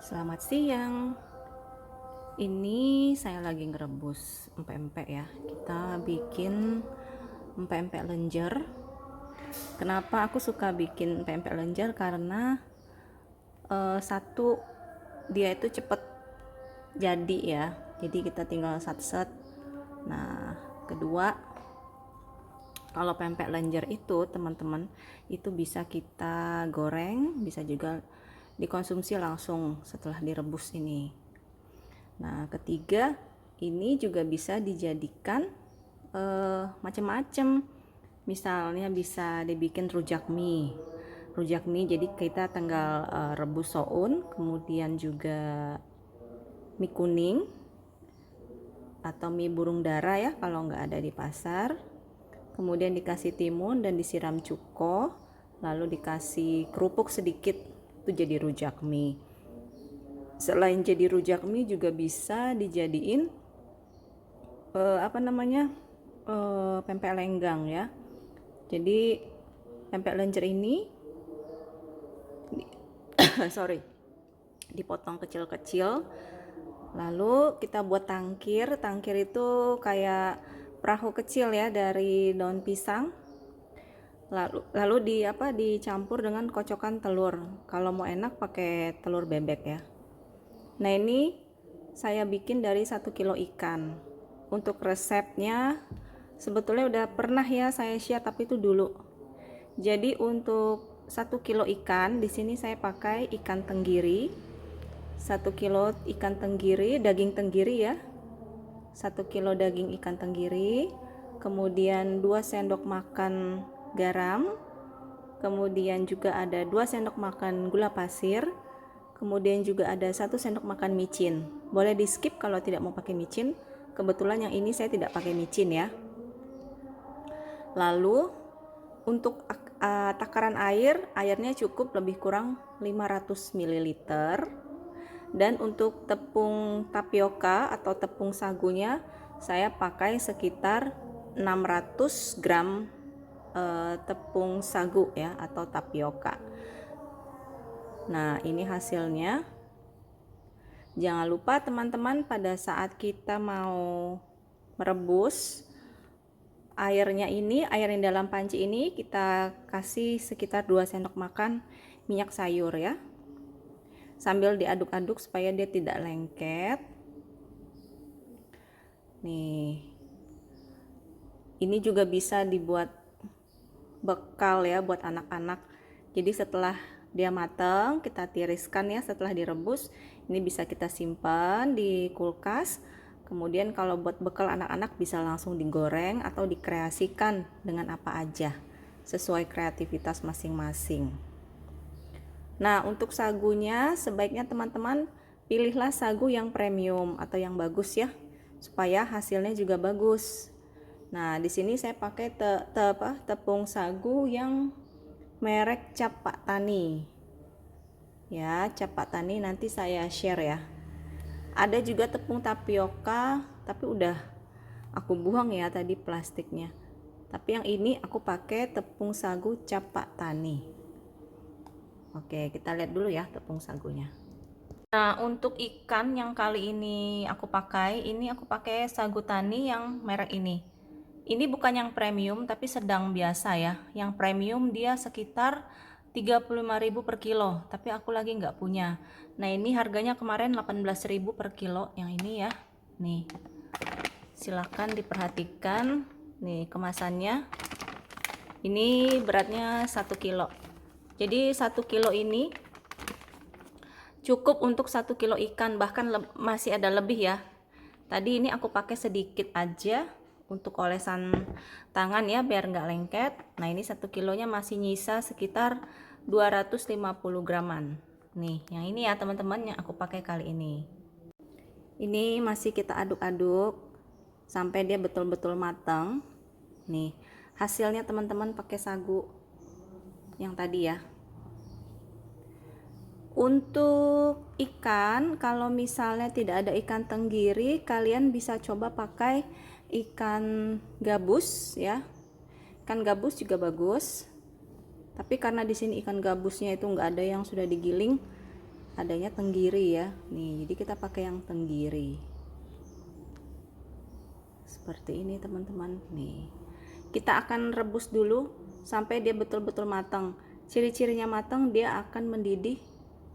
Selamat siang. Ini saya lagi ngerebus empek-empek ya. Kita bikin empek-empek lenjer. Kenapa aku suka bikin empek-empek lenjer? Karena satu, dia itu cepet jadi ya. Jadi kita tinggal set-set. Nah, kedua, kalau pempek lenjer itu teman-teman, itu bisa kita goreng, bisa juga dikonsumsi langsung setelah direbus ini. Nah, ketiga, ini juga bisa dijadikan macam-macam. Misalnya bisa dibikin rujak mie. Rujak mie jadi kita tinggal rebus soun, kemudian juga mie kuning atau mie burung dara ya kalau nggak ada di pasar. Kemudian dikasih timun dan disiram cuko, lalu dikasih kerupuk sedikit, itu jadi rujak mie. Selain jadi rujak mie juga bisa dijadiin pempek lenggang ya. Jadi pempek lenjer ini sorry, dipotong kecil-kecil, lalu kita buat tangkir. Tangkir itu kayak perahu kecil ya dari daun pisang, lalu dicampur dengan kocokan telur. Kalau mau enak pakai telur bebek ya. Nah, ini saya bikin dari 1 kilo ikan. Untuk resepnya sebetulnya udah pernah ya saya share, tapi itu dulu. Jadi untuk 1 kilo ikan di sini saya pakai ikan tenggiri. 1 kilo ikan tenggiri, daging tenggiri ya. 1 kilo daging ikan tenggiri, kemudian 2 sendok makan garam, kemudian juga ada 2 sendok makan gula pasir, kemudian juga ada 1 sendok makan micin. Boleh di skip kalau tidak mau pakai micin. Kebetulan yang ini saya tidak pakai micin ya. Lalu untuk takaran airnya cukup lebih kurang 500 ml. Dan untuk tepung tapioka atau tepung sagunya saya pakai sekitar 600 gram tepung sagu ya atau tapioka. Nah, ini hasilnya. Jangan lupa teman-teman, pada saat kita mau merebus airnya ini, air yang dalam panci ini kita kasih sekitar 2 sendok makan minyak sayur ya. Sambil diaduk-aduk supaya dia tidak lengket. Nih. Ini juga bisa dibuat bekal ya buat anak-anak. Jadi setelah dia matang, kita tiriskan ya setelah direbus. Ini bisa kita simpan di kulkas. Kemudian kalau buat bekal anak-anak bisa langsung digoreng atau dikreasikan dengan apa aja sesuai kreativitas masing-masing. Nah, untuk sagunya sebaiknya teman-teman pilihlah sagu yang premium atau yang bagus ya, supaya hasilnya juga bagus. Nah, di sini saya pakai tepung sagu yang merek Cap Pak Tani. Ya, Cap Pak Tani nanti saya share ya. Ada juga tepung tapioka, tapi udah aku buang ya tadi plastiknya. Tapi yang ini aku pakai tepung sagu Cap Pak Tani. Oke, kita lihat dulu ya tepung sagunya. Nah, untuk ikan yang kali ini aku pakai sagu tani yang merek ini. Ini bukan yang premium tapi sedang biasa ya. Yang premium dia sekitar 35.000 per kilo, tapi aku lagi nggak punya. Nah, ini harganya kemarin 18.000 per kilo yang ini ya. Nih. Silakan diperhatikan. Nih kemasannya. Ini beratnya 1 kilo. Jadi 1 kilo ini cukup untuk 1 kilo ikan, bahkan masih ada lebih ya. Tadi ini aku pakai sedikit aja untuk olesan tangan ya biar nggak lengket. Nah, ini 1 kilonya masih nyisa sekitar 250 graman. Nih, yang ini ya teman-teman yang aku pakai kali ini. Ini masih kita aduk-aduk sampai dia betul-betul matang. Nih, hasilnya teman-teman pakai sagu yang tadi ya. Untuk ikan, kalau misalnya tidak ada ikan tenggiri, kalian bisa coba pakai ikan gabus ya. Ikan gabus juga bagus. Tapi karena di sini ikan gabusnya itu nggak ada yang sudah digiling, adanya tenggiri ya. Nih, jadi kita pakai yang tenggiri. Seperti ini teman-teman. Nih, kita akan rebus dulu sampai dia betul-betul matang. Ciri-cirinya matang, dia akan mendidih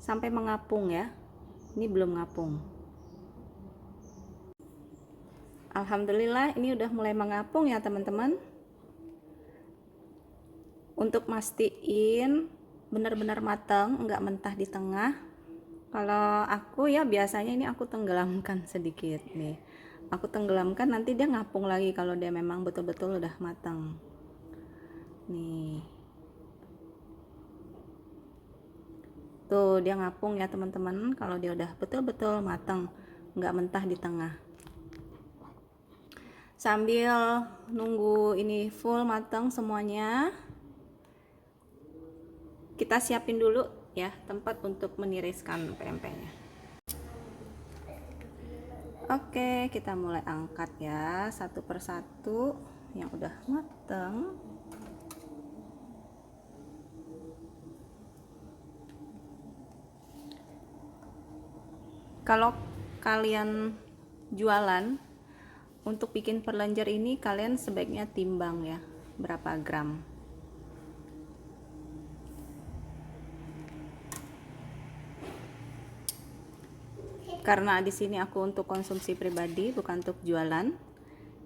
sampai mengapung ya. Ini belum ngapung. Alhamdulillah ini udah mulai mengapung ya teman-teman. Untuk mastiin benar-benar matang, enggak mentah di tengah. Kalau aku ya biasanya ini aku tenggelamkan sedikit nih. Aku tenggelamkan, nanti dia ngapung lagi kalau dia memang betul-betul udah matang. Nih. Tuh dia ngapung ya teman-teman, kalau dia udah betul-betul matang, enggak mentah di tengah. Sambil nunggu ini full matang semuanya, kita siapin dulu ya tempat untuk meniriskan pempeknya. Oke, kita mulai angkat ya satu persatu yang udah matang. Kalau kalian jualan untuk bikin perlenjer ini, kalian sebaiknya timbang ya berapa gram. Karena di sini aku untuk konsumsi pribadi, bukan untuk jualan,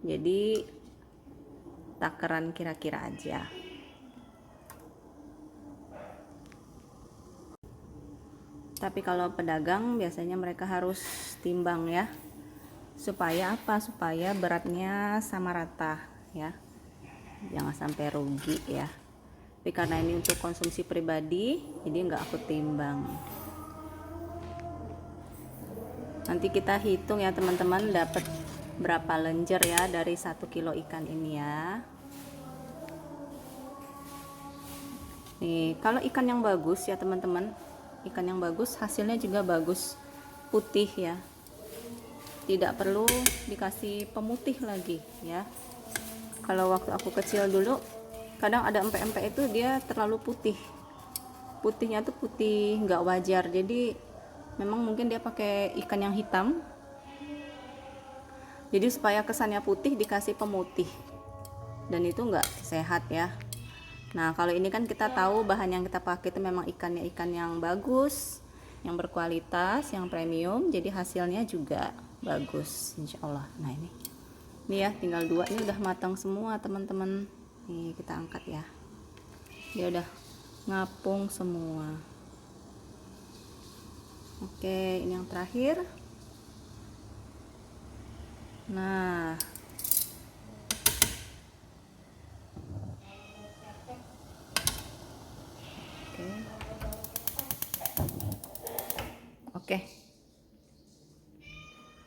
jadi takaran kira-kira aja. Tapi kalau pedagang biasanya mereka harus timbang ya, supaya apa? Supaya beratnya sama rata ya, jangan sampai rugi ya. Tapi karena ini untuk konsumsi pribadi, jadi nggak aku timbang. Nanti kita hitung ya teman-teman, dapat berapa lenjer ya dari 1 kilo ikan ini ya. Nih, kalau ikan yang bagus ya teman-teman, ikan yang bagus hasilnya juga bagus, putih ya. Tidak perlu dikasih pemutih lagi ya. Kalau waktu aku kecil dulu, kadang ada empek-empek itu dia terlalu putih. Putihnya tuh putih nggak wajar, jadi memang mungkin dia pakai ikan yang hitam, jadi supaya kesannya putih dikasih pemutih, dan itu nggak sehat ya. Nah kalau ini kan kita tahu bahan yang kita pakai itu memang ikannya ikan yang bagus, yang berkualitas, yang premium, jadi hasilnya juga bagus insya Allah. Nah ini ya tinggal 2, ini udah matang semua teman-teman. Nih kita angkat ya, dia udah ngapung semua. Oke, ini yang terakhir. Nah, oke,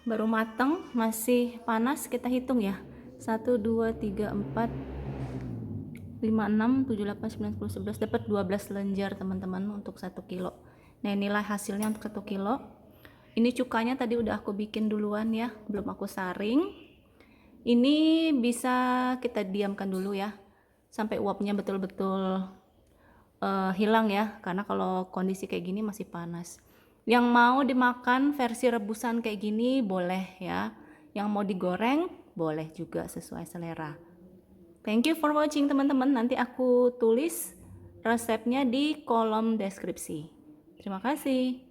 baru matang, masih panas, kita hitung ya. 1 2 3 4 5 6 7 8 9 10 11, dapat 12 lenjer teman-teman untuk 1 kilo. Nah inilah hasilnya untuk 1 kilo. Ini cukanya tadi udah aku bikin duluan ya, belum aku saring. Ini bisa kita diamkan dulu ya sampai uapnya betul-betul hilang ya, karena kalau kondisi kayak gini masih panas. Yang mau dimakan versi rebusan kayak gini boleh ya, yang mau digoreng boleh juga, sesuai selera. Thank you for watching teman-teman, nanti aku tulis resepnya di kolom deskripsi. Terima kasih.